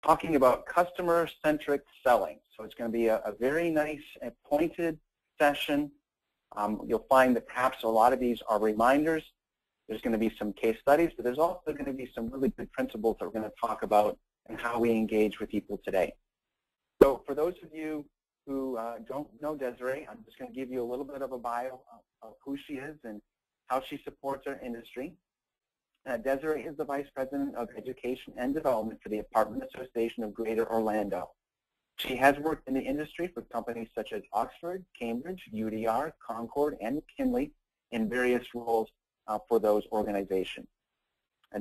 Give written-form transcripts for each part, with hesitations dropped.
talking about customer-centric selling. So it's going to be a very nice and pointed session. You'll find that perhaps a lot of these are reminders. There's going to be some case studies, but there's also going to be some really good principles that we're going to talk about and how we engage with people today. So for those of you who don't know Desiree, I'm just going to give you a little bit of a bio of who she is and how she supports our industry. Desiree is the Vice President of Education and Development for the Apartment Association of Greater Orlando. She has worked in the industry for companies such as Oxford, Cambridge, UDR, Concord, and McKinley in various roles for those organizations.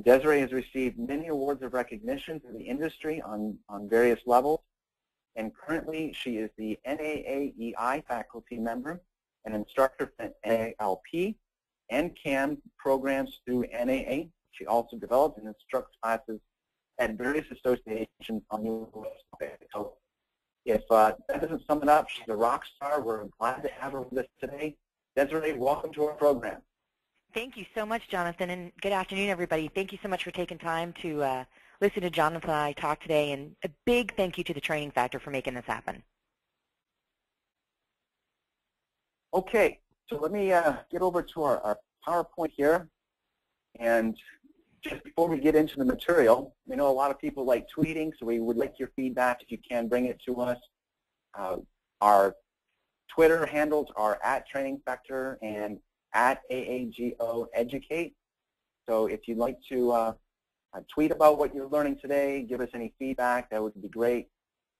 Desiree has received many awards of recognition for the industry on various levels, and currently she is the NAAEI faculty member and instructor for NALP and CAM programs through NAA. She also develops and instructs classes at various associations on the topic. So if that doesn't sum it up, she's a rock star. We're glad to have her with us today. Desiree, welcome to our program. Thank you so much, Jonathan, and good afternoon, everybody. Thank you so much for taking time to listen to Jonathan and I talk today, and a big thank you to the Training Factor for making this happen. Okay, so let me get over to our PowerPoint here. And just before we get into the material, we know a lot of people like tweeting, so we would like your feedback. If you can, bring it to us. Our Twitter handles are @TrainingFactor and @AAGOEducate. So if you'd like to tweet about what you're learning today, give us any feedback, that would be great.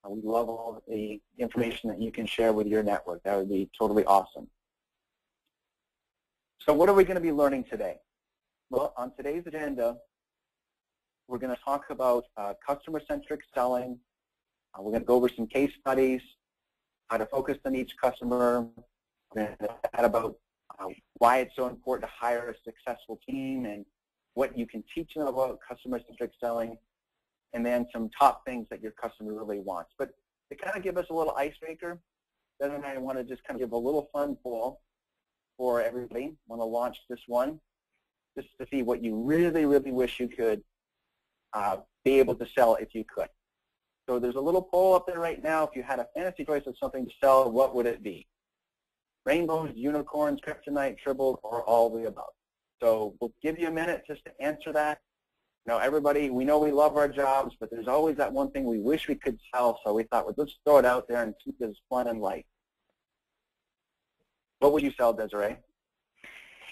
We love all the information that you can share with your network. That would be totally awesome. So what are we going to be learning today? Well, on today's agenda, we're going to talk about customer-centric selling. We're going to go over some case studies, how to focus on each customer. We're going to chat about why it's so important to hire a successful team and what you can teach them about customer-centric selling, and then some top things that your customer really wants. But to kind of give us a little icebreaker, then I want to just kind of give a little fun poll for everybody. I want to launch this one just to see what you really, really wish you could be able to sell if you could. So there's a little poll up there right now. If you had a fantasy choice of something to sell, what would it be? Rainbows, unicorns, kryptonite, tribbles, or all the above. So we'll give you a minute just to answer that. Now, everybody, we know we love our jobs, but there's always that one thing we wish we could sell, so we thought, well, let's throw it out there and keep this fun and light. What would you sell, Desiree?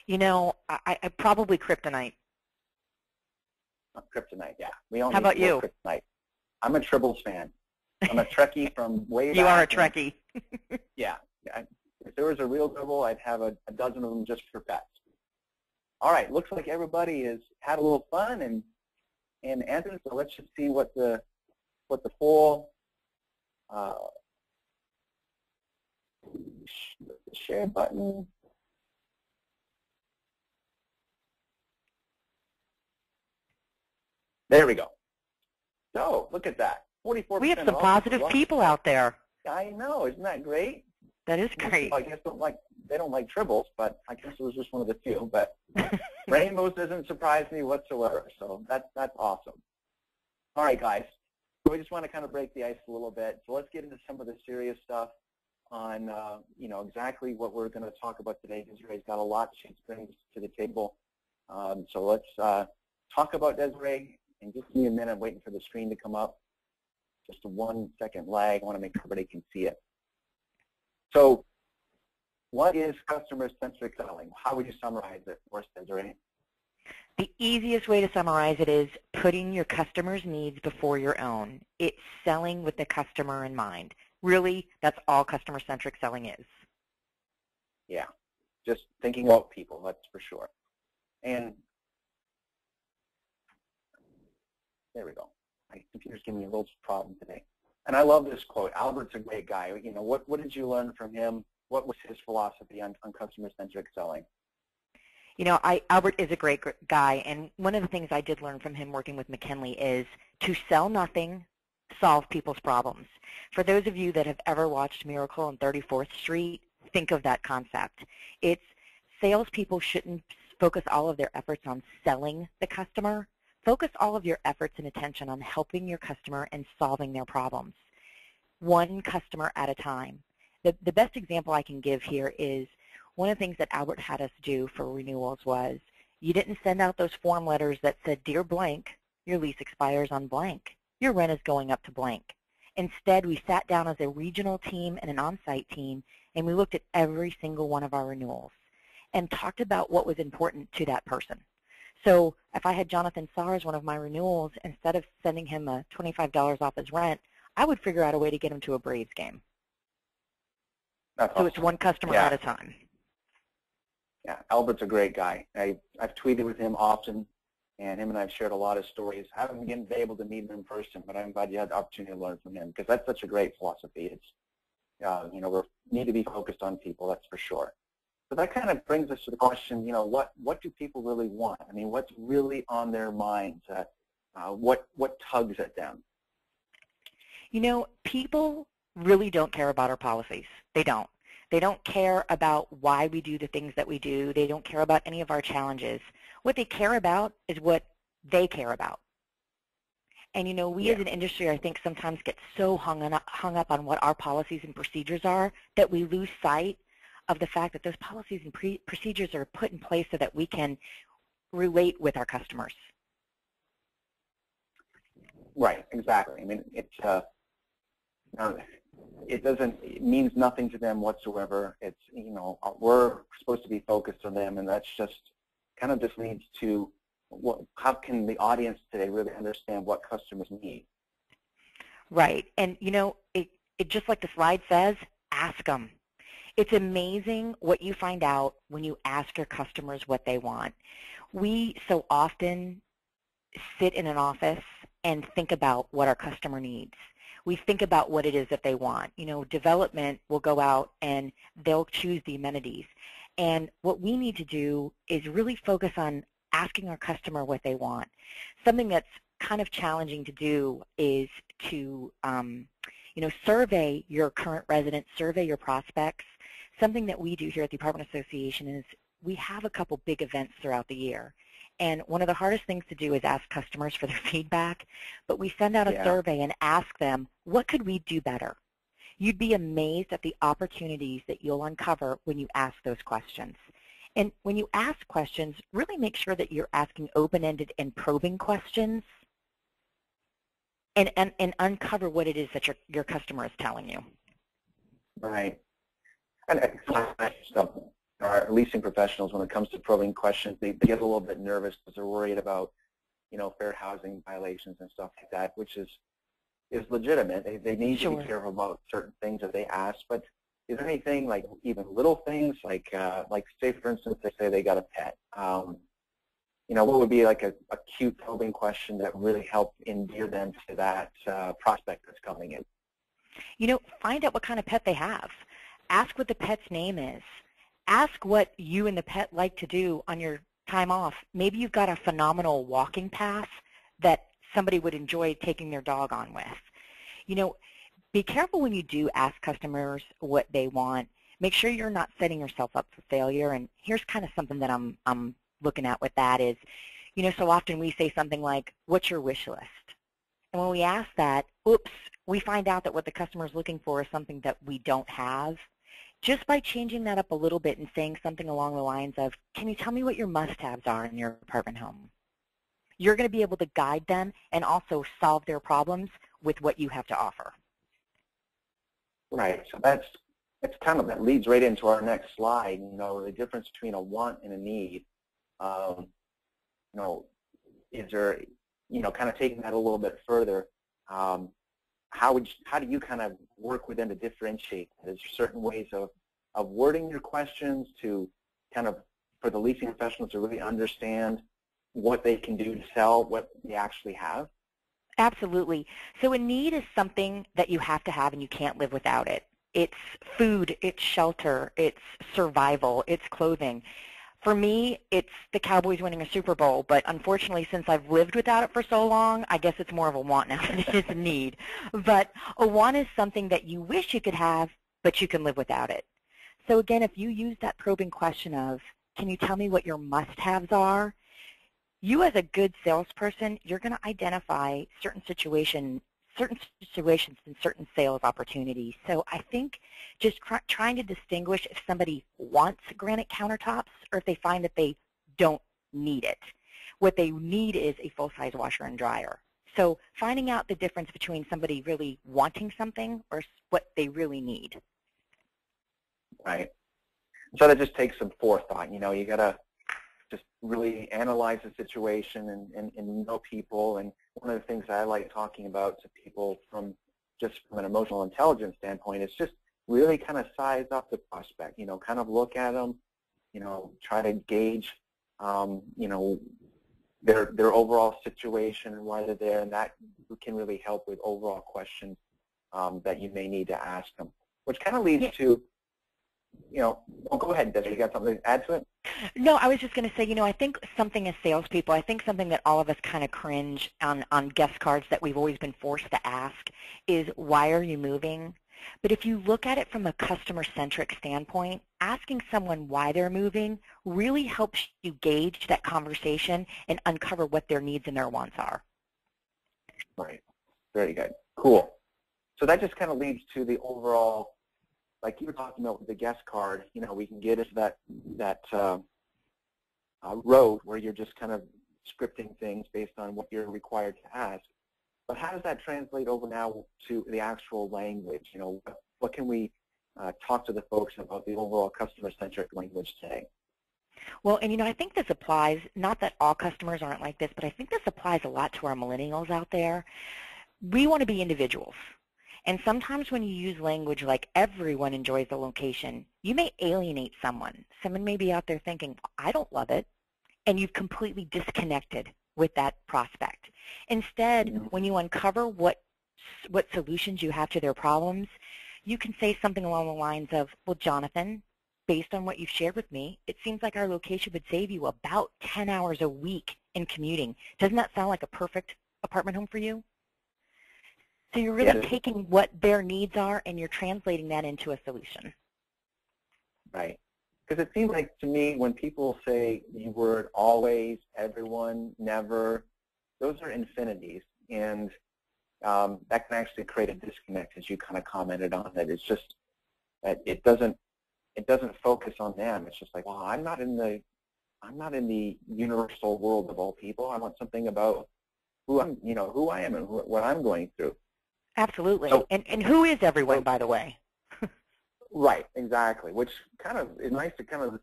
You know, I probably kryptonite. Kryptonite, yeah. We don't How about you? Kryptonite. I'm a Tribbles fan. I'm a Trekkie from way back. You are a Trekkie. Yeah. If there was a real Tribble, I'd have a dozen of them just for pets. All right, looks like everybody has had a little fun and answered, so let's just see what the full share button. There we go. So look at that, 44%. We have some positive people out there. I know, isn't that great? That is great. I guess they don't like tribbles, but I guess it was just one of the few. But rainbows doesn't surprise me whatsoever, so that's awesome. All right, guys. So we just want to kind of break the ice a little bit. So let's get into some of the serious stuff on exactly what we're going to talk about today. Desiree's got a lot she brings to the table. So let's talk about Desiree. And just give me a minute. I'm waiting for the screen to come up. Just a 1 second lag. I want to make sure everybody can see it. So what is customer-centric selling? How would you summarize it for us, Desiree? The easiest way to summarize it is putting your customer's needs before your own. It's selling with the customer in mind. Really, that's all customer-centric selling is. Yeah, just thinking about people, that's for sure. And there we go. My computer's giving me a little problem today. And I love this quote. Albert's a great guy. You know, what did you learn from him? What was his philosophy on customer-centric selling? You know, Albert is a great guy, and one of the things I did learn from him working with McKinley is to sell nothing, solve people's problems. For those of you that have ever watched Miracle on 34th Street, think of that concept. It's salespeople shouldn't focus all of their efforts on selling the customer, Focus all of your efforts and attention on helping your customer and solving their problems, one customer at a time. The best example I can give here is one of the things that Albert had us do for renewals was you didn't send out those form letters that said, "Dear blank, your lease expires on blank. Your rent is going up to blank." Instead, we sat down as a regional team and an on-site team, and we looked at every single one of our renewals and talked about what was important to that person. So if I had Jonathan Starr as one of my renewals, instead of sending him a $25 off his rent, I would figure out a way to get him to a Braves game. That's so awesome. It's one customer at a time. Yeah, Albert's a great guy. I've tweeted with him often, and him and I have shared a lot of stories. I haven't been able to meet him in person, but I'm glad you had the opportunity to learn from him because that's such a great philosophy. It's, we need to be focused on people, that's for sure. So that kind of brings us to the question, what do people really want? I mean, what's really on their minds? What tugs at them? People really don't care about our policies. They don't. They don't care about why we do the things that we do. They don't care about any of our challenges. What they care about is what they care about. And, we as an industry, I think, sometimes get so hung up on what our policies and procedures are that we lose sight of the fact that those policies and procedures are put in place so that we can relate with our customers. Right, exactly. I mean, it means nothing to them whatsoever. It's, we're supposed to be focused on them, and that's just kind of just leads to how can the audience today really understand what customers need? Right, and it just like the slide says, ask them. It's amazing what you find out when you ask your customers what they want. We so often sit in an office and think about what our customer needs. We think about what it is that they want. Development will go out and they'll choose the amenities. And what we need to do is really focus on asking our customer what they want. Something that's kind of challenging to do is to, survey your current residents, survey your prospects. Something that we do here at the Apartment Association is we have a couple big events throughout the year. And one of the hardest things to do is ask customers for their feedback, but we send out a survey and ask them, what could we do better? You'd be amazed at the opportunities that you'll uncover when you ask those questions. And when you ask questions, really make sure that you're asking open-ended and probing questions and uncover what it is that your customer is telling you. Right. And our leasing professionals, when it comes to probing questions, they get a little bit nervous because they're worried about, fair housing violations and stuff like that, which is legitimate. They need to be careful about certain things that they ask. But is there anything like even little things like say for instance they say they got a pet? What would be like a cute probing question that really help endear them to that prospect that's coming in? Find out what kind of pet they have. Ask what the pet's name is. Ask what you and the pet like to do on your time off. Maybe you've got a phenomenal walking path that somebody would enjoy taking their dog on with. Be careful when you do ask customers what they want. Make sure you're not setting yourself up for failure. And here's kind of something that I'm looking at with that is, so often we say something like, what's your wish list? And when we ask that, oops, we find out that what the customer is looking for is something that we don't have. Just by changing that up a little bit and saying something along the lines of, can you tell me what your must-haves are in your apartment home? You're going to be able to guide them and also solve their problems with what you have to offer. Right. So that's that leads right into our next slide. The difference between a want and a need. Is there, kind of taking that a little bit further. How do you kind of work with them to differentiate? Is there certain ways of wording your questions to kind of for the leasing professionals to really understand what they can do to sell what they actually have? Absolutely. So a need is something that you have to have and you can't live without it. It's food, it's shelter, it's survival, it's clothing. For me, it's the Cowboys winning a Super Bowl, but unfortunately, since I've lived without it for so long, I guess it's more of a want now than it is a need. But a want is something that you wish you could have, but you can live without it. So again, if you use that probing question of, can you tell me what your must-haves are? you as a good salesperson, you're going to identify certain situations and certain sales opportunities. So I think just trying to distinguish if somebody wants granite countertops or if they find that they don't need it. What they need is a full-size washer and dryer. So finding out the difference between somebody really wanting something or what they really need. Right. So that just takes some forethought. You got to just really analyze the situation and know people. And one of the things I like talking about to people from an emotional intelligence standpoint is just really kind of size up the prospect, kind of look at them, try to gauge, their overall situation and why they're there, and that can really help with overall questions that you may need to ask them, which kind of leads to, well, go ahead, Desiree. You got something to add to it? No, I was just going to say, I think something as salespeople, I think something that all of us kind of cringe on guest cards that we've always been forced to ask is, why are you moving? But if you look at it from a customer-centric standpoint, asking someone why they're moving really helps you gauge that conversation and uncover what their needs and their wants are. Right. Very good. Cool. So that just kind of leads to the overall, like you were talking about with the guest card, we can get into that road where you're just kind of scripting things based on what you're required to ask. But how does that translate over now to the actual language? What can we talk to the folks about the overall customer-centric language today? Well, and I think this applies, not that all customers aren't like this, but I think this applies a lot to our millennials out there. We want to be individuals. And sometimes when you use language like everyone enjoys the location, you may alienate someone. Someone may be out there thinking, I don't love it, and you've completely disconnected with that prospect. Instead, when you uncover what solutions you have to their problems, you can say something along the lines of, well, Jonathan, based on what you've shared with me, it seems like our location would save you about 10 hours a week in commuting. Doesn't that sound like a perfect apartment home for you? So you're really taking what their needs are and you're translating that into a solution. Right. Because it seems like to me when people say the word always, everyone, never, those are infinities. And that can actually create a disconnect, as you kind of commented on it. It's just that it doesn't focus on them. It's just like, well, I'm not in the universal world of all people. I want something about who I am and what I'm going through. Absolutely. So, and who is everyone, by the way? Right, exactly, which kind of is nice to kind of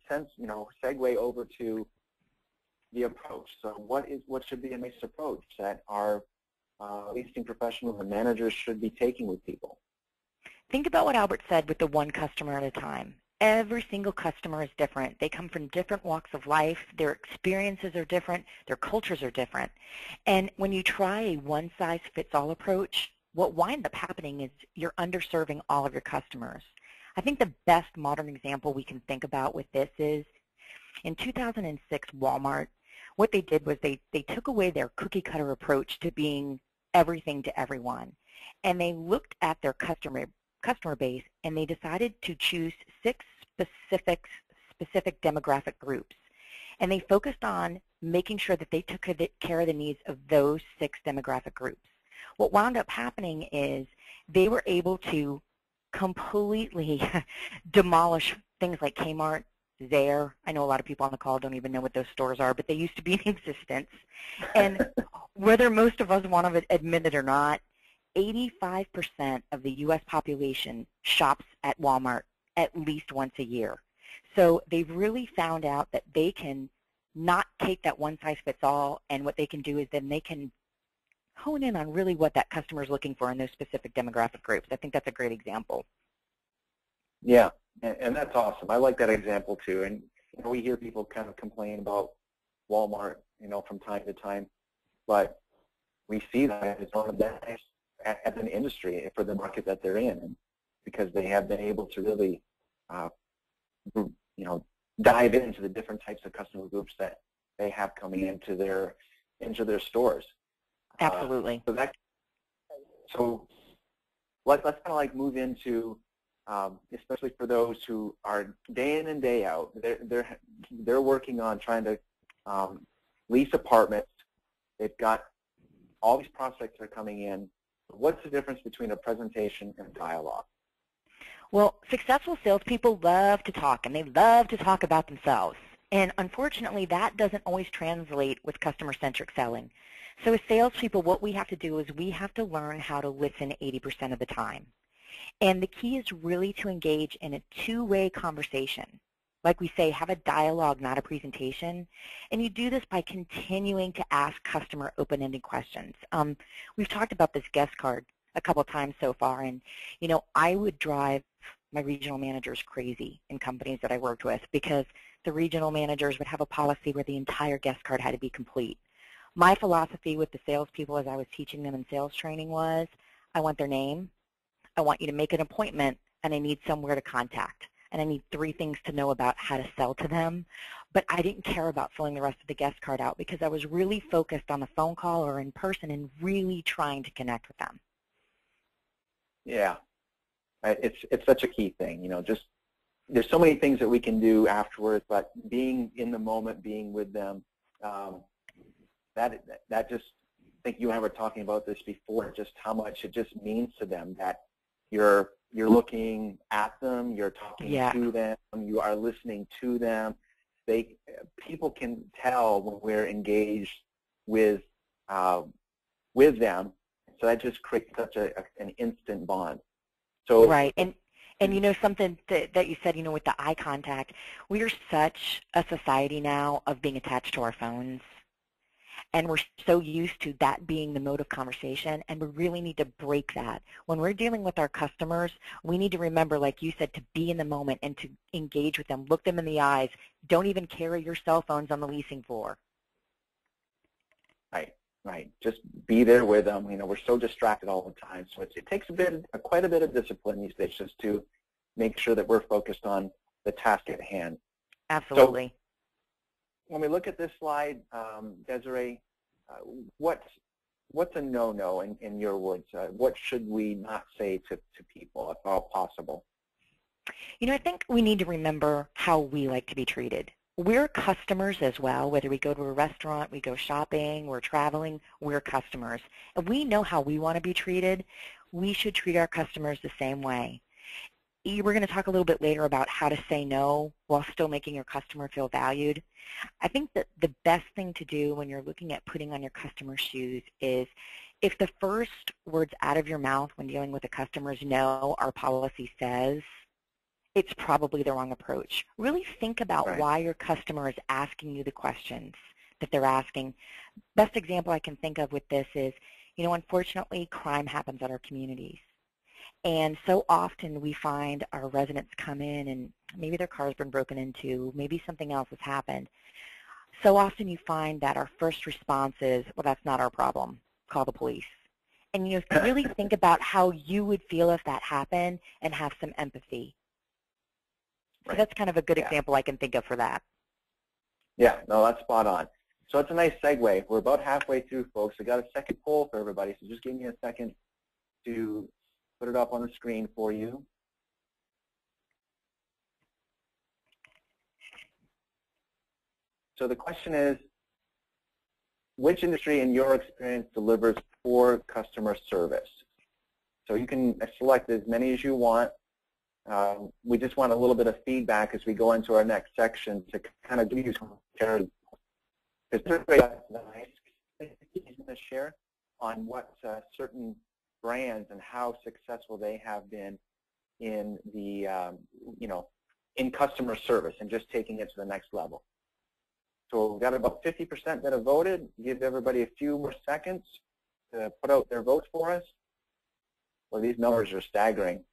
segue over to the approach. So what should be a nice approach that our leasing professionals and managers should be taking with people? Think about what Albert said with the one customer at a time. Every single customer is different. They come from different walks of life. Their experiences are different. Their cultures are different. And when you try a one-size-fits-all approach, what winds up happening is you're underserving all of your customers. I think the best modern example we can think about with this is in 2006, Walmart, what they did was they took away their cookie-cutter approach to being everything to everyone. And they looked at their customer base and they decided to choose 6 specific demographic groups. And they focused on making sure that they took care of the needs of those 6 demographic groups. What wound up happening is they were able to completely demolish things like Kmart, Zare. I know a lot of people on the call don't even know what those stores are, but they used to be in existence. And whether most of us want to admit it or not, 85% of the U.S. population shops at Walmart at least once a year. So they've really found out that they can not take that one-size-fits-all, and what they can do is then they can hone in on really what that customer is looking for in those specific demographic groups. I think that's a great example. Yeah, and that's awesome. I like that example too. And we hear people kind of complain about Walmart, from time to time, but we see that as one of the best as an industry for the market that they're in, because they have been able to really, dive into the different types of customer groups that they have coming into their stores. Absolutely. So let's kind of like move into, especially for those who are day in and day out, they're working on trying to lease apartments. They've got all these prospects that are coming in. What's the difference between a presentation and dialogue? Well, successful salespeople love to talk, and they love to talk about themselves. And unfortunately, that doesn't always translate with customer-centric selling. So as salespeople, what we have to do is we have to learn how to listen 80% of the time. And the key is really to engage in a two-way conversation. Like we say, have a dialogue, not a presentation. And you do this by continuing to ask customer open-ended questions. We've talked about this guest card a couple of times so far, and I would drive my regional managers crazy in companies that I worked with because the regional managers would have a policy where the entire guest card had to be complete. My philosophy with the salespeople as I was teaching them in sales training was, I want their name, I want you to make an appointment, and I need somewhere to contact. And I need 3 things to know about how to sell to them. But I didn't care about filling the rest of the guest card out because I was really focused on the phone call or in person and really trying to connect with them. Yeah, it's such a key thing. Just there's so many things that we can do afterwards, but being in the moment, being with them, that just, I think you and I were talking about this before, just how much it just means to them that you're looking at them, you're talking to them, you are listening to them. People can tell when we're engaged with them, so that just creates such an instant bond. So right, and something that you said, with the eye contact, we are such a society now of being attached to our phones. And we're so used to that being the mode of conversation, and we really need to break that. When we're dealing with our customers, we need to remember, like you said, to be in the moment and to engage with them, look them in the eyes. Don't even carry your cell phones on the leasing floor. Right. Just be there with them. We're so distracted all the time, so it takes quite a bit of discipline these days just to make sure that we're focused on the task at hand. Absolutely. So, when we look at this slide, Desiree, what's a no-no in your words? What should we not say to people if all possible? I think we need to remember how we like to be treated. We're customers as well. Whether we go to a restaurant, we go shopping, we're traveling, we're customers. And we know how we want to be treated. We should treat our customers the same way. We're going to talk a little bit later about how to say no while still making your customer feel valued. I think that the best thing to do when you're looking at putting on your customer's shoes is if the first words out of your mouth when dealing with a customer is no, our policy says, it's probably the wrong approach. Really think about why your customer is asking you the questions that they're asking. Best example I can think of with this is, unfortunately, crime happens at our communities. And so often we find our residents come in and maybe their car's been broken into, maybe something else has happened. So often you find that our first response is, well, that's not our problem. Call the police. And really think about how you would feel if that happened and have some empathy. So that's kind of a good example I can think of for that. Yeah, no, that's spot on. So it's a nice segue. We're about halfway through, folks. I got a second poll for everybody, so just give me a second to put it up on the screen for you. So the question is, which industry in your experience delivers poor customer service? So you can select as many as you want. We just want a little bit of feedback as we go into our next section to kind of give you some clarity. Because there's nice he's going to share on what certain brands and how successful they have been in the, in customer service and just taking it to the next level. So we've got about 50% that have voted. Give everybody a few more seconds to put out their votes for us. Well, these numbers are staggering,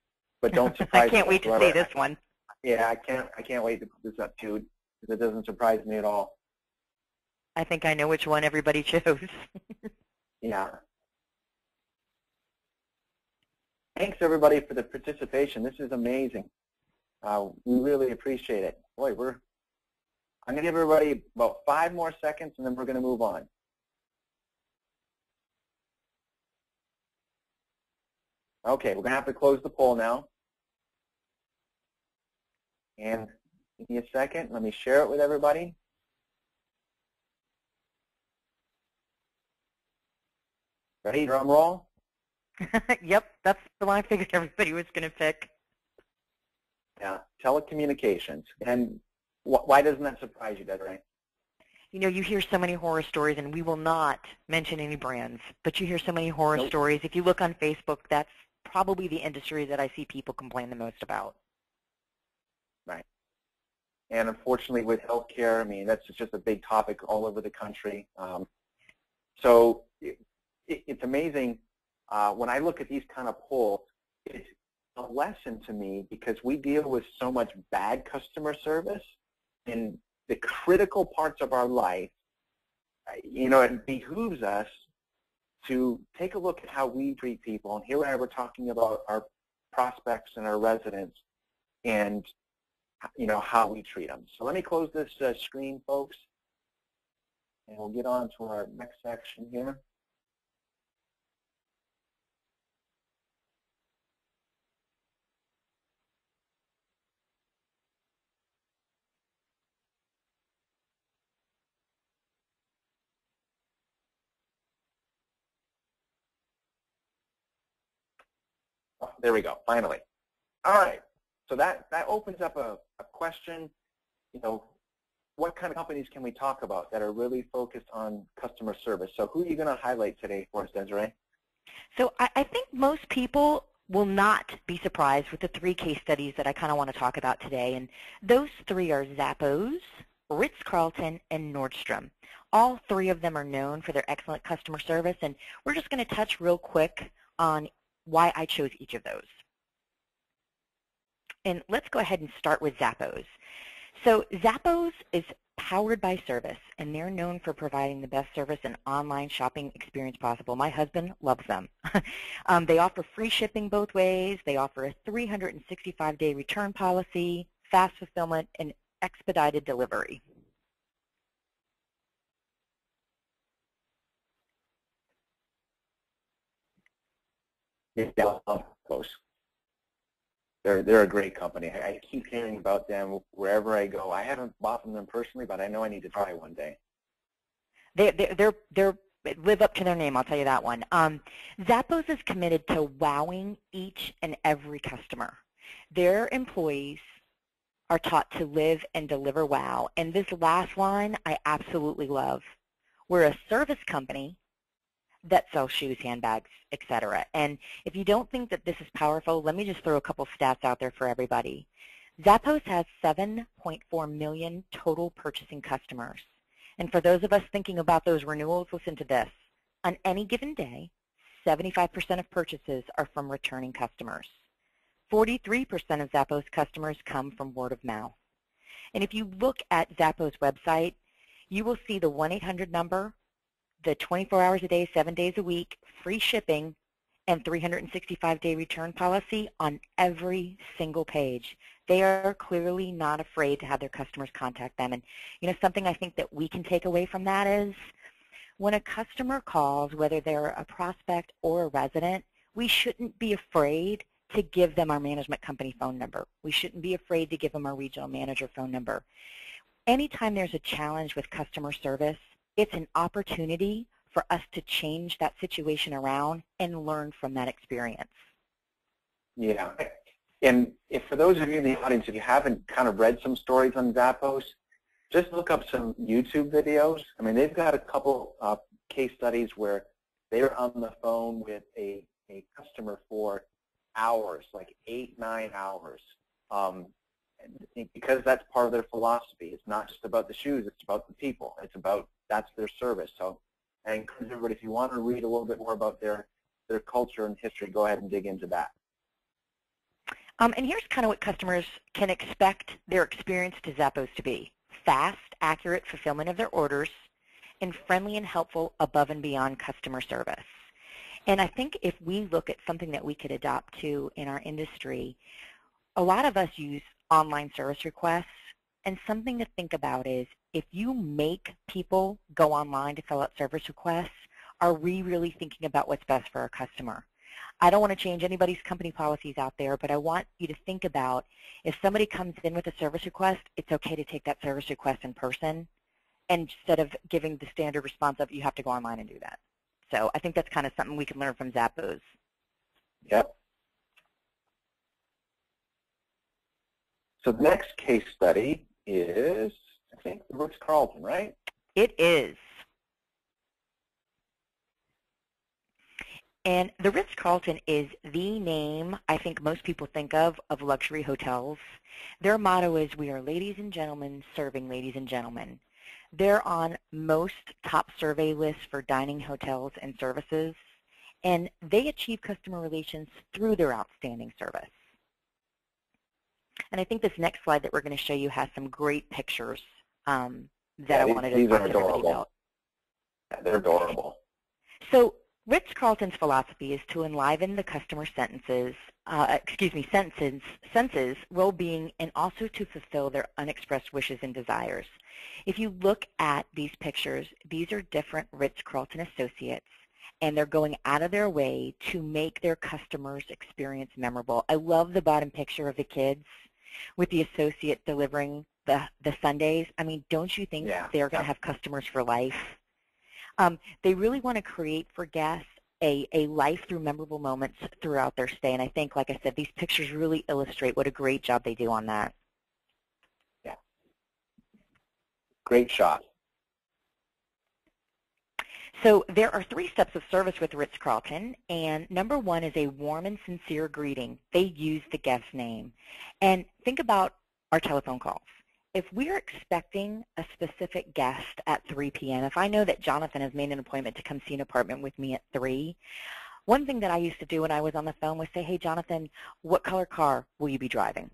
but don't surprise me. I can't wait to see this one. Yeah, I can't wait to put this up too, because it doesn't surprise me at all. I think I know which one everybody chose. Yeah. Thanks everybody for the participation. This is amazing. We really appreciate it. Boy, I'm going to give everybody about 5 more seconds, and then we're going to move on. Okay, we're going to have to close the poll now. And give me a second. Let me share it with everybody. Ready? Drum roll. Yep, that's the one I figured everybody was going to pick. Yeah, telecommunications. And why doesn't that surprise you, Desiree? You know, you hear so many horror stories, and we will not mention any brands, but you hear so many horror Nope. stories. If you look on Facebook, that's probably the industry that I see people complain the most about. Right. And unfortunately with healthcare, I mean, that's just a big topic all over the country. So it's amazing when I look at these kind of polls, it's a lesson to me because we deal with so much bad customer service in the critical parts of our life. You know, it behooves us to take a look at how we treat people. And here we're talking about our prospects and our residents and, you know, how we treat them. So let me close this screen, folks, and we'll get on to our next section here. Oh, there we go, finally. All right, so that opens up a question, you know, what kind of companies can we talk about that are really focused on customer service? So who are you going to highlight today for us, Desiree? So I think most people will not be surprised with the 3 case studies that I kind of want to talk about today. And those 3 are Zappos, Ritz Carlton, and Nordstrom. All 3 of them are known for their excellent customer service, and we're just going to touch real quick on why I chose each of those. And let's go ahead and start with Zappos. So Zappos is powered by service, and they're known for providing the best service and online shopping experience possible. My husband loves them. They offer free shipping both ways. They offer a 365-day return policy, fast fulfillment, and expedited delivery. Yeah, close. They're a great company. I keep hearing about them wherever I go. I haven't bought from them personally, but I know I need to try one day. They're live up to their name, I'll tell you that one. Zappos is committed to wowing each and every customer. Their employees are taught to live and deliver wow. And this last line I absolutely love. We're a service company that sells shoes, handbags, etc. And if you don't think that this is powerful, let me just throw a couple stats out there for everybody. Zappos has 7.4 million total purchasing customers. And for those of us thinking about those renewals, listen to this. On any given day, 75% of purchases are from returning customers. 43% of Zappos customers come from word of mouth. And if you look at Zappos' website, you will see the 1-800 number, the 24 hours a day, 7 days a week, free shipping, and 365-day return policy on every single page. They are clearly not afraid to have their customers contact them. And you know, something I think that we can take away from that is when a customer calls, whether they're a prospect or a resident, we shouldn't be afraid to give them our management company phone number. We shouldn't be afraid to give them our regional manager phone number. Anytime there's a challenge with customer service, it's an opportunity for us to change that situation around and learn from that experience. Yeah, and if for those of you in the audience, if you haven't kind of read some stories on Zappos, just look up some YouTube videos. I mean, they've got a couple case studies where they're on the phone with a customer for hours, like 8-9 hours. Because that's part of their philosophy. It's not just about the shoes, it's about the people. It's about, that's their service. So I encourage everybody, if you want to read a little bit more about their culture and history, go ahead and dig into that. And here's kind of what customers can expect their experience to Zappos to be. Fast, accurate fulfillment of their orders, and friendly and helpful above and beyond customer service. And I think if we look at something that we could adopt to in our industry, a lot of us use online service requests, and something to think about is if you make people go online to fill out service requests, are we really thinking about what's best for our customer? I don't want to change anybody's company policies out there, but I want you to think about if somebody comes in with a service request, it's okay to take that service request in person instead of giving the standard response of you have to go online and do that. So I think that's kind of something we can learn from Zappos. Yep. So the next case study is, I think, the Ritz Carlton, right? It is. And the Ritz Carlton is the name I think most people think of luxury hotels. Their motto is, "We are ladies and gentlemen serving ladies and gentlemen." They're on most top survey lists for dining hotels and services, and they achieve customer relations through their outstanding service. And I think this next slide that we're going to show you has some great pictures that I wanted to talk to everybody about. Yeah, they're adorable. So Ritz-Carlton's philosophy is to enliven the customer senses, well-being, and also to fulfill their unexpressed wishes and desires. If you look at these pictures, these are different Ritz-Carlton associates, and they're going out of their way to make their customers' experience memorable. I love the bottom picture of the kids with the associate delivering the sundaes. I mean, don't you think they're going to have customers for life? They really want to create for guests a life through memorable moments throughout their stay. And I think, like I said, these pictures really illustrate what a great job they do on that. Yeah. Great shot. So there are 3 steps of service with Ritz-Carlton, and number 1 is a warm and sincere greeting. They use the guest's name. And think about our telephone calls. If we're expecting a specific guest at 3 p.m., if I know that Jonathan has made an appointment to come see an apartment with me at 3, one thing that I used to do when I was on the phone was say, "Hey, Jonathan, what color car will you be driving?"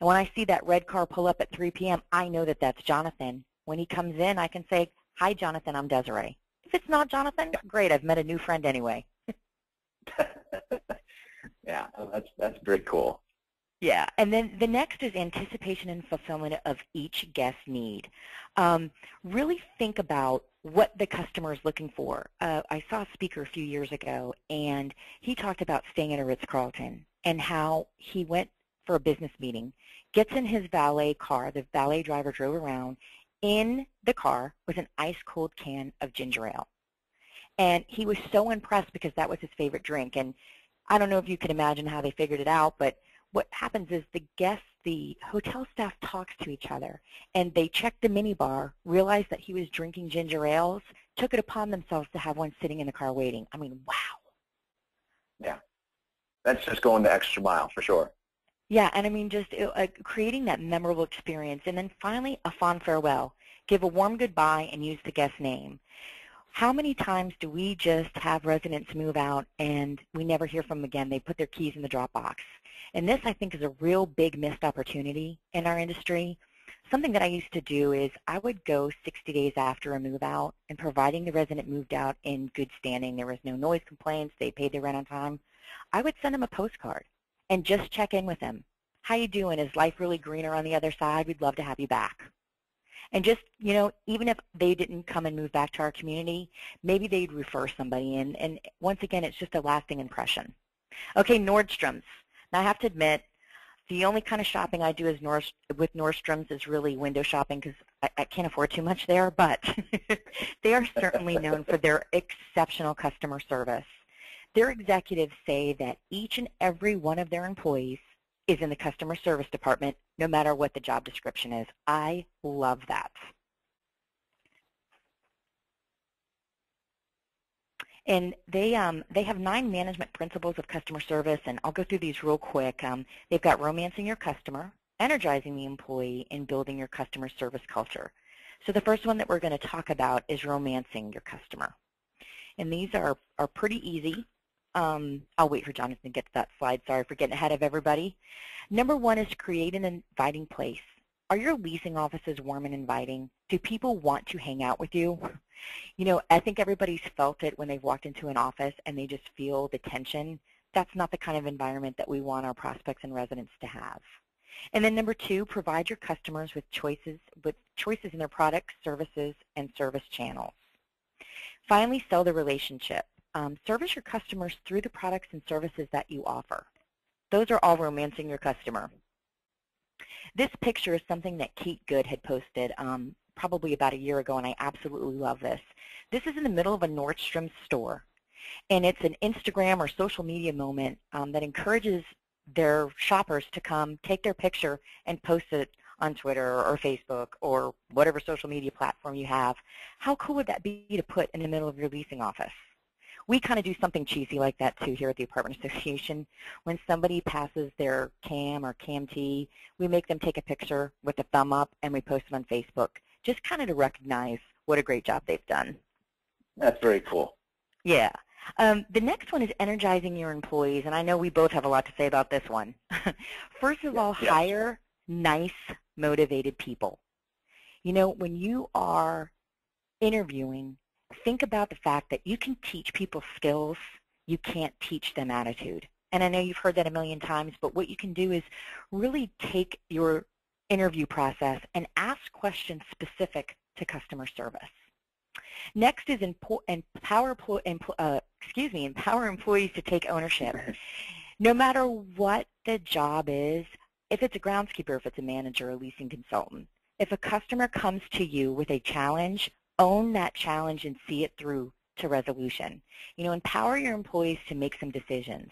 And when I see that red car pull up at 3 p.m., I know that that's Jonathan. When he comes in, I can say, "Hi, Jonathan, I'm Desiree." If it's not Jonathan, great, I've met a new friend anyway. Yeah, that's very cool. Yeah, and then the next is anticipation and fulfillment of each guest need. Really think about what the customer is looking for. I saw a speaker a few years ago, and he talked about staying at a Ritz-Carlton and how he went for a business meeting, gets in his valet car, the valet driver drove around, in the car was an ice-cold can of ginger ale. And he was so impressed because that was his favorite drink. And I don't know if you can imagine how they figured it out, but what happens is the hotel staff talks to each other, and they checked the minibar, realized that he was drinking ginger ales, took it upon themselves to have one sitting in the car waiting. I mean, wow. Yeah, that's just going the extra mile for sure. Yeah, and I mean, just creating that memorable experience. And then finally, a fond farewell. Give a warm goodbye and use the guest name. How many times do we just have residents move out and we never hear from them again? They put their keys in the drop box. And this, I think, is a real big missed opportunity in our industry. Something that I used to do is I would go 60 days after a move out, and providing the resident moved out in good standing, there was no noise complaints, they paid their rent on time, I would send them a postcard and just check in with them. How you doing? Is life really greener on the other side? We'd love to have you back. And just, you know, even if they didn't come and move back to our community, maybe they'd refer somebody in. And once again, it's just a lasting impression. Okay, Nordstrom's. Now, I have to admit, the only kind of shopping I do is with Nordstrom's is really window shopping because I can't afford too much there, but they are certainly known for their exceptional customer service. Their executives say that each and every one of their employees is in the customer service department, no matter what the job description is. I love that. And they have 9 management principles of customer service, and I'll go through these real quick. They've got romancing your customer, energizing the employee, and building your customer service culture. So the first one that we're going to talk about is romancing your customer. And these are pretty easy. I'll wait for Jonathan to get to that slide. Sorry for getting ahead of everybody. Number 1 is create an inviting place. Are your leasing offices warm and inviting? Do people want to hang out with you? You know, I think everybody's felt it when they've walked into an office and they just feel the tension. That's not the kind of environment that we want our prospects and residents to have. And then number 2, provide your customers with choices in their products, services, and service channels. Finally, sell the relationship. Service your customers through the products and services that you offer. Those are all romancing your customer. This picture is something that Kate Good had posted probably about a year ago, and I absolutely love this. This is in the middle of a Nordstrom store, and it's an Instagram or social media moment that encourages their shoppers to come take their picture and post it on Twitter or Facebook or whatever social media platform you have. How cool would that be to put in the middle of your leasing office? We kind of do something cheesy like that too here at the Apartment Association. When somebody passes their CAM or CAM-T, we make them take a picture with a thumb up and we post it on Facebook, just kind of to recognize what a great job they've done. That's very cool. Yeah. The next one is energizing your employees, and I know we both have a lot to say about this one. First of all, hire nice, motivated people. You know, when you are interviewing, think about the fact that you can teach people skills, you can't teach them attitude. And I know you've heard that a million times, but what you can do is really take your interview process and ask questions specific to customer service. Next is empower employees to take ownership. No matter what the job is, if it's a groundskeeper, if it's a manager, a leasing consultant, if a customer comes to you with a challenge, own that challenge and see it through to resolution. You know, empower your employees to make some decisions.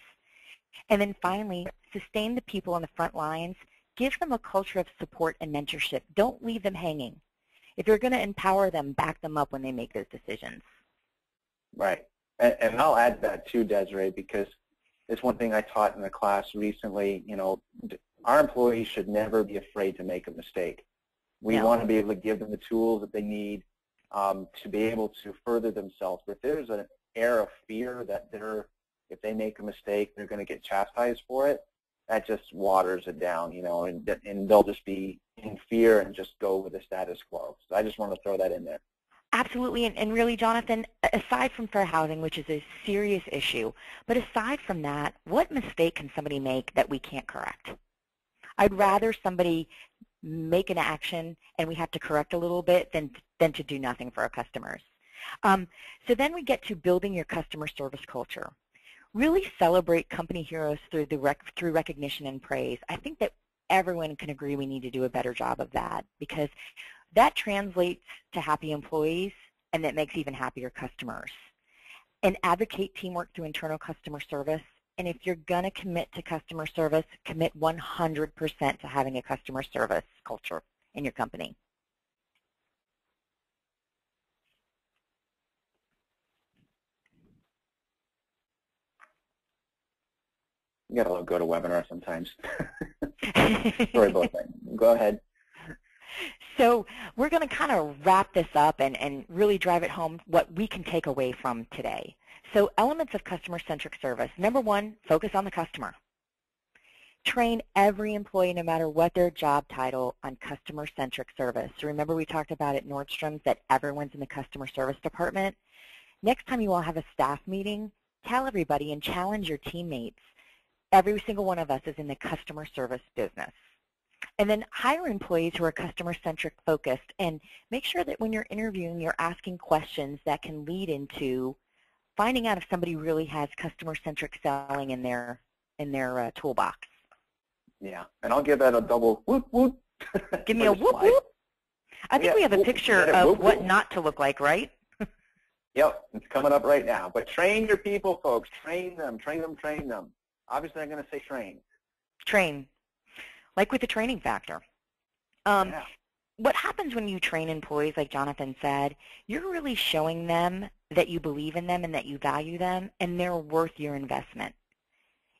And then finally, sustain the people on the front lines. Give them a culture of support and mentorship. Don't leave them hanging. If you're going to empower them, back them up when they make those decisions. Right. And I'll add that too, Desiree, because it's one thing I taught in the class recently. You know, our employees should never be afraid to make a mistake. We want to be able to give them the tools that they need to be able to further themselves. But if there's an air of fear that if they make a mistake, they're going to get chastised for it, that just waters it down, you know, and they'll just be in fear and just go with the status quo. So I just want to throw that in there. Absolutely, and really, Jonathan, aside from fair housing, which is a serious issue, but aside from that, what mistake can somebody make that we can't correct? I'd rather somebody make an action and we have to correct a little bit than to do nothing for our customers. So then we get to building your customer service culture. Really celebrate company heroes through recognition and praise. I think that everyone can agree we need to do a better job of that, because that translates to happy employees and that makes even happier customers. And advocate teamwork through internal customer service. And if you're going to commit to customer service, commit 100% to having a customer service culture in your company. You got to go to webinar sometimes. Sorry about that. Go ahead. So we're going to kind of wrap this up and really drive it home what we can take away from today. So elements of customer-centric service. Number one, focus on the customer. Train every employee, no matter what their job title, on customer-centric service. So remember we talked about at Nordstrom's that everyone's in the customer service department. Next time you all have a staff meeting, tell everybody and challenge your teammates. Every single one of us is in the customer service business. And then hire employees who are customer-centric focused, and make sure that when you're interviewing, you're asking questions that can lead into finding out if somebody really has customer-centric selling in their toolbox. Yeah, and I'll give that a double whoop whoop. Give me a whoop whoop. I think we have a picture of what not to look like, right? Yep, it's coming up right now. But train your people, folks. Train them, train them, train them. Obviously, I'm going to say train. Train. Like with the training factor. What happens when you train employees, like Jonathan said, you're really showing them that you believe in them and that you value them, and they're worth your investment.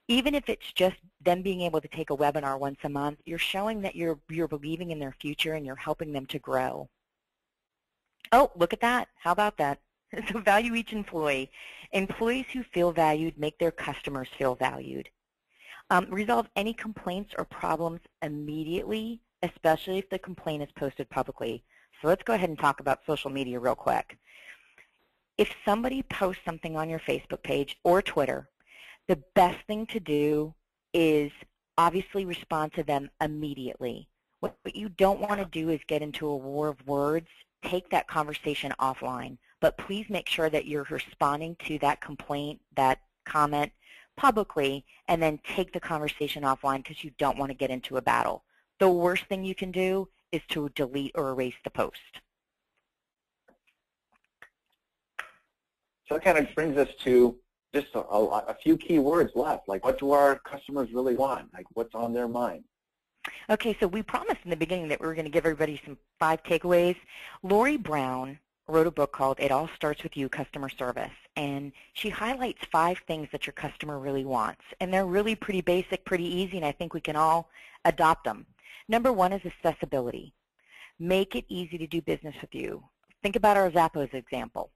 Even if it's just them being able to take a webinar once a month, you're showing that you're believing in their future and you're helping them to grow. Oh, look at that. How about that? So value each employee. Employees who feel valued make their customers feel valued. Resolve any complaints or problems immediately, especially if the complaint is posted publicly. So let's go ahead and talk about social media real quick. If somebody posts something on your Facebook page or Twitter, the best thing to do is obviously respond to them immediately. What you don't want to do is get into a war of words. Take that conversation offline. But please make sure that you're responding to that complaint, that comment, publicly, and then take the conversation offline because you don't want to get into a battle. The worst thing you can do is to delete or erase the post. So that kind of brings us to just a few key words left, like what do our customers really want? Like what's on their mind? Okay, so we promised in the beginning that we were going to give everybody some 5 takeaways. Lori Brown wrote a book called It All Starts With You, Customer Service, and she highlights 5 things that your customer really wants, and they're really pretty basic, pretty easy, and I think we can all adopt them. Number 1 is accessibility. Make it easy to do business with you. Think about our Zappos example.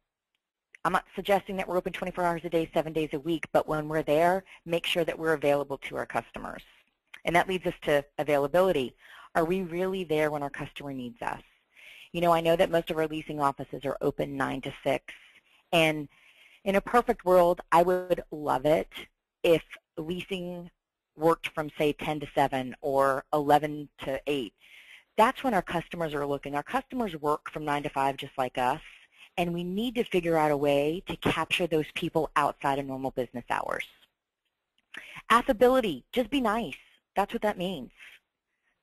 I'm not suggesting that we're open 24 hours a day, 7 days a week, but when we're there, make sure that we're available to our customers. And that leads us to availability. Are we really there when our customer needs us? You know, I know that most of our leasing offices are open 9 to 6, and in a perfect world, I would love it if leasing worked from, say, 10 to 7 or 11 to 8. That's when our customers are looking. Our customers work from 9 to 5 just like us, and we need to figure out a way to capture those people outside of normal business hours. Affability, just be nice. That's what that means.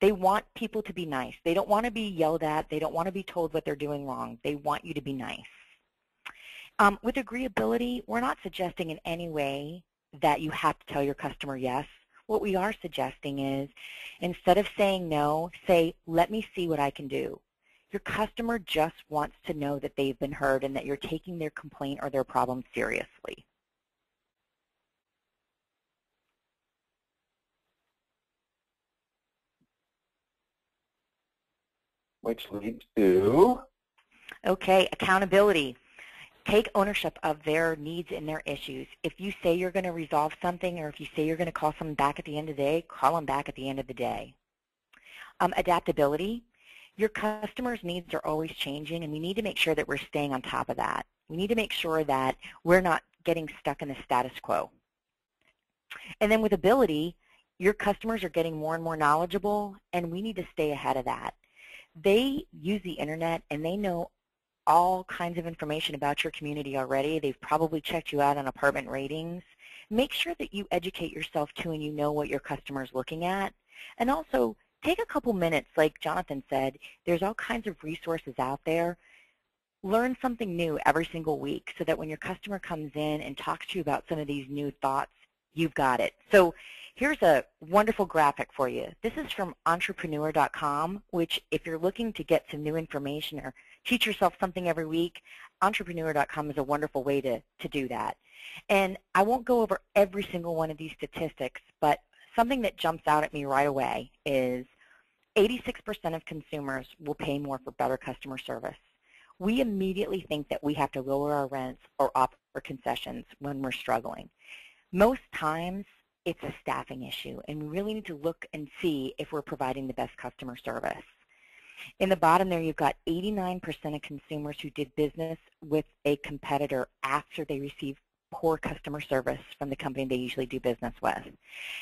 They want people to be nice. They don't want to be yelled at. They don't want to be told what they're doing wrong. They want you to be nice. With agreeability, we're not suggesting in any way that you have to tell your customer yes. What we are suggesting is instead of saying no, say, let me see what I can do. Your customer just wants to know that they've been heard and that you're taking their complaint or their problem seriously. Which leads to? Okay, accountability. Take ownership of their needs and their issues. If you say you're going to resolve something, or if you say you're going to call someone back at the end of the day, call them back at the end of the day. Adaptability. Your customers' needs are always changing, and we need to make sure that we're staying on top of that. We need to make sure that we're not getting stuck in the status quo. And then with ability, your customers are getting more and more knowledgeable, and we need to stay ahead of that. They use the internet, and they know all kinds of information about your community already. They've probably checked you out on apartment ratings. Make sure that you educate yourself too and you know what your customer is looking at. And also, take a couple minutes, like Jonathan said, there's all kinds of resources out there. Learn something new every single week so that when your customer comes in and talks to you about some of these new thoughts, you've got it. So here's a wonderful graphic for you. This is from entrepreneur.com, which if you're looking to get some new information or teach yourself something every week, entrepreneur.com is a wonderful way to do that. And I won't go over every single one of these statistics, but something that jumps out at me right away is 86% of consumers will pay more for better customer service. We immediately think that we have to lower our rents or offer concessions when we're struggling. Most times, it's a staffing issue, and we really need to look and see if we're providing the best customer service. In the bottom there, you've got 89% of consumers who did business with a competitor after they received poor customer service from the company they usually do business with.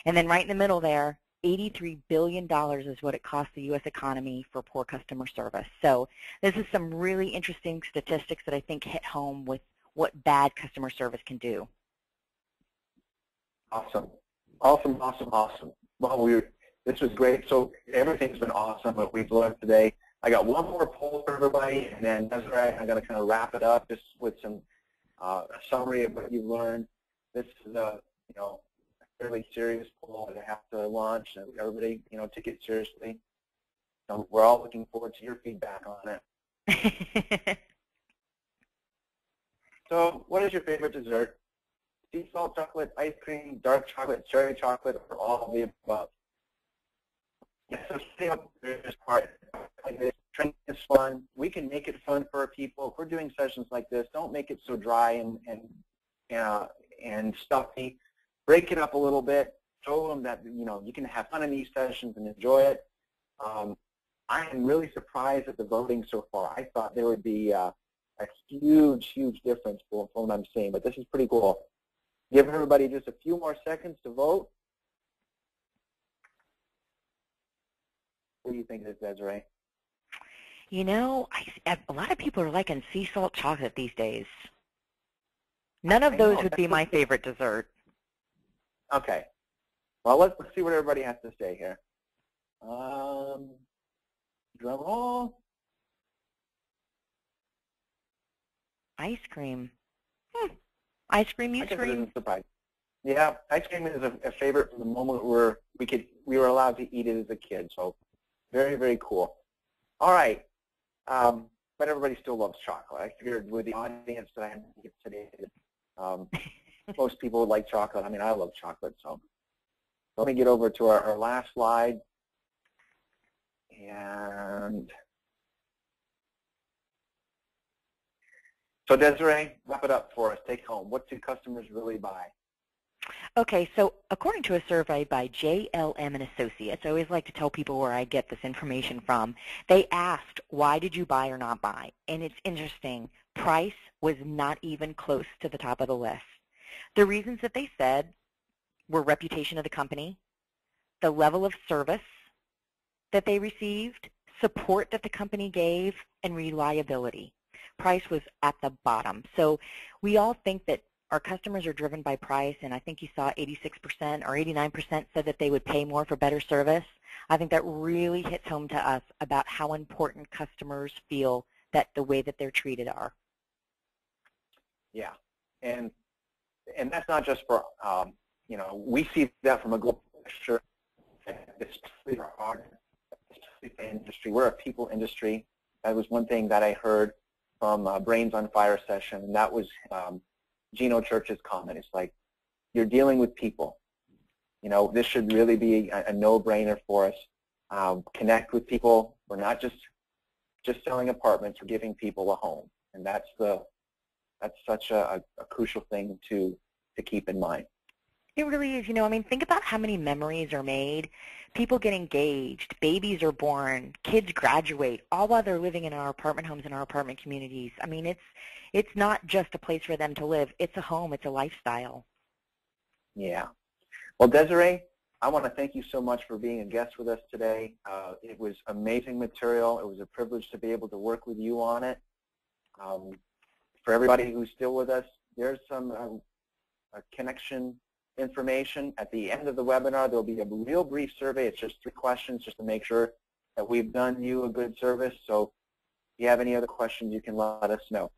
And then right in the middle there, $83 billion is what it costs the U.S. economy for poor customer service. So this is some really interesting statistics that I think hit home with what bad customer service can do. Awesome. Awesome, awesome, awesome. Well, this was great. So everything's been awesome what we've learned today. I got one more poll for everybody, and then Desiree, I'm going to kind of wrap it up just with some a summary of what you've learned. This is a a fairly serious poll that I have to launch, and everybody take it seriously. So we're all looking forward to your feedback on it. So, what is your favorite dessert? Sea salt chocolate, ice cream, dark chocolate, cherry chocolate, or all of the above? Yeah, so stay up this part. Like this, training is fun. We can make it fun for our people. If we're doing sessions like this, don't make it so dry and stuffy. Break it up a little bit. Show them that you can have fun in these sessions and enjoy it. I am really surprised at the voting so far. I thought there would be a huge, huge difference from what I'm seeing, but this is pretty cool. Give everybody just a few more seconds to vote. What do you think of this, Desiree? A lot of people are liking sea salt chocolate these days. None of those would be my favorite dessert. Okay. Well, let's see what everybody has to say here. Drum roll. Ice cream. Ice cream, you I guess it scream. isn't surprising. Yeah, ice cream is a favorite from the moment where we were allowed to eat it as a kid. So very, very cool. All right. But everybody still loves chocolate. I figured with the audience that I had today, most people would like chocolate. I mean, I love chocolate. So let me get over to our last slide. And so Desiree, wrap it up for us. Take it home. What do customers really buy? Okay, so according to a survey by JLM and Associates, I always like to tell people where I get this information from. They asked, why did you buy or not buy? And it's interesting. Price was not even close to the top of the list. The reasons that they said were reputation of the company, the level of service that they received, support that the company gave, and reliability. Price was at the bottom. So we all think that our customers are driven by price, and I think you saw 86% or 89% said that they would pay more for better service. I think that really hits home to us about how important customers feel that the way that they're treated are. Yeah, and that's not just for, you know, we see that from a global picture, especially for our industry. We're a people industry. That was one thing that I heard from Brains on Fire session, and that was Gino Church's comment. It's like, you're dealing with people. You know, this should really be a no-brainer for us. Connect with people. We're not just selling apartments. We're giving people a home, and that's such a crucial thing to keep in mind. It really is. You know, I mean, think about how many memories are made. People get engaged, babies are born, kids graduate, all while they're living in our apartment homes and our apartment communities. I mean, it's not just a place for them to live. It's a home. It's a lifestyle. Yeah. Well, Desiree, I want to thank you so much for being a guest with us today. It was amazing material. It was a privilege to be able to work with you on it. For everybody who's still with us, there's some connection information. At the end of the webinar, there'll be a real brief survey. It's just 3 questions just to make sure that we've done you a good service. So if you have any other questions, you can let us know.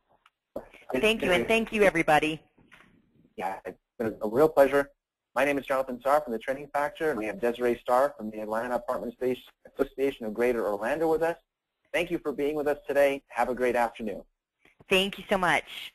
Thank you, and thank you, everybody. Yeah, it's been a real pleasure. My name is Jonathan Starr from the Training Factor, and we have Desiree Starr from the Atlanta Apartment Association of Greater Orlando with us. Thank you for being with us today. Have a great afternoon. Thank you so much.